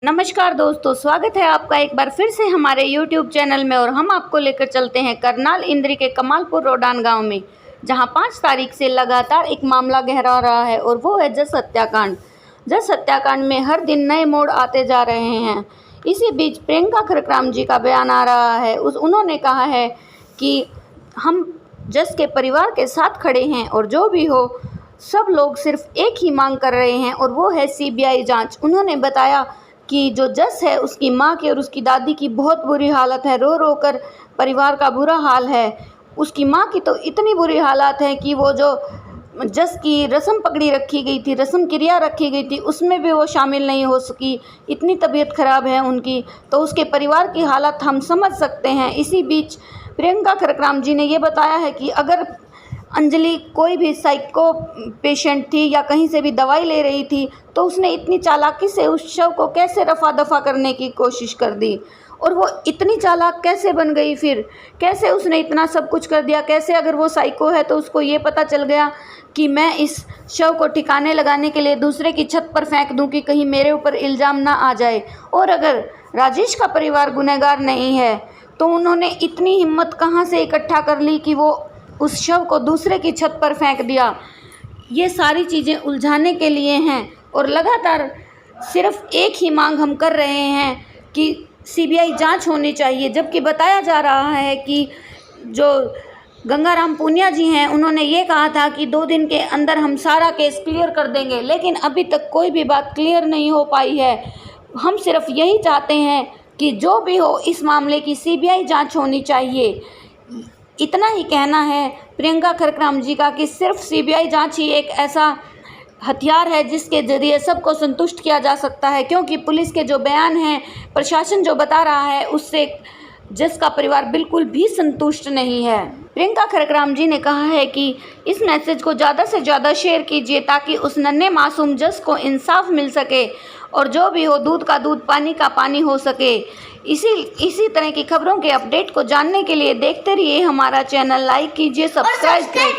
नमस्कार दोस्तों, स्वागत है आपका एक बार फिर से हमारे YouTube चैनल में। और हम आपको लेकर चलते हैं करनाल इंद्री के कमालपुर रोडान गांव में, जहां 5 तारीख से लगातार एक मामला गहरा रहा है और वो है जस हत्याकांड। जस हत्याकांड में हर दिन नए मोड़ आते जा रहे हैं। इसी बीच प्रियंका खरकराम जी का बयान आ रहा है। उन्होंने कहा है कि हम जस के परिवार के साथ खड़े हैं और जो भी हो सब लोग सिर्फ एक ही मांग कर रहे हैं और वो है CBI जाँच। उन्होंने बताया कि जो जस है उसकी माँ की और उसकी दादी की बहुत बुरी हालत है, रो रो कर परिवार का बुरा हाल है। उसकी माँ की तो इतनी बुरी हालत है कि वो जो जस की रस्म पकड़ी रखी गई थी, रस्म क्रिया रखी गई थी, उसमें भी वो शामिल नहीं हो सकी। इतनी तबीयत ख़राब है उनकी, तो उसके परिवार की हालत हम समझ सकते हैं। इसी बीच प्रियंका खरकराम जी ने ये बताया है कि अगर अंजलि कोई भी साइको पेशेंट थी या कहीं से भी दवाई ले रही थी तो उसने इतनी चालाकी से उस शव को कैसे रफा दफा करने की कोशिश कर दी, और वो इतनी चालाक कैसे बन गई, फिर कैसे उसने इतना सब कुछ कर दिया। कैसे अगर वो साइको है तो उसको ये पता चल गया कि मैं इस शव को ठिकाने लगाने के लिए दूसरे की छत पर फेंक दूं कि कहीं मेरे ऊपर इल्ज़ाम ना आ जाए। और अगर राजेश का परिवार गुनहगार नहीं है तो उन्होंने इतनी हिम्मत कहाँ से इकट्ठा कर ली कि वो उस शव को दूसरे की छत पर फेंक दिया। ये सारी चीज़ें उलझाने के लिए हैं और लगातार सिर्फ एक ही मांग हम कर रहे हैं कि CBI जांच होनी चाहिए। जबकि बताया जा रहा है कि जो गंगाराम पुनिया जी हैं उन्होंने ये कहा था कि 2 दिन के अंदर हम सारा केस क्लियर कर देंगे, लेकिन अभी तक कोई भी बात क्लियर नहीं हो पाई है। हम सिर्फ यही चाहते हैं कि जो भी हो इस मामले की CBI जाँच होनी चाहिए। इतना ही कहना है प्रियंका खरकराम जी का कि सिर्फ CBI जांच ही एक ऐसा हथियार है जिसके ज़रिए सबको संतुष्ट किया जा सकता है, क्योंकि पुलिस के जो बयान हैं, प्रशासन जो बता रहा है, उससे जिसका परिवार बिल्कुल भी संतुष्ट नहीं है। प्रियंका खरकराम जी ने कहा है कि इस मैसेज को ज़्यादा से ज़्यादा शेयर कीजिए ताकि उस नन्हे मासूम जस को इंसाफ मिल सके और जो भी हो दूध का दूध पानी का पानी हो सके। इसी तरह की खबरों के अपडेट को जानने के लिए देखते रहिए हमारा चैनल। लाइक कीजिए, सब्सक्राइब कीजिए।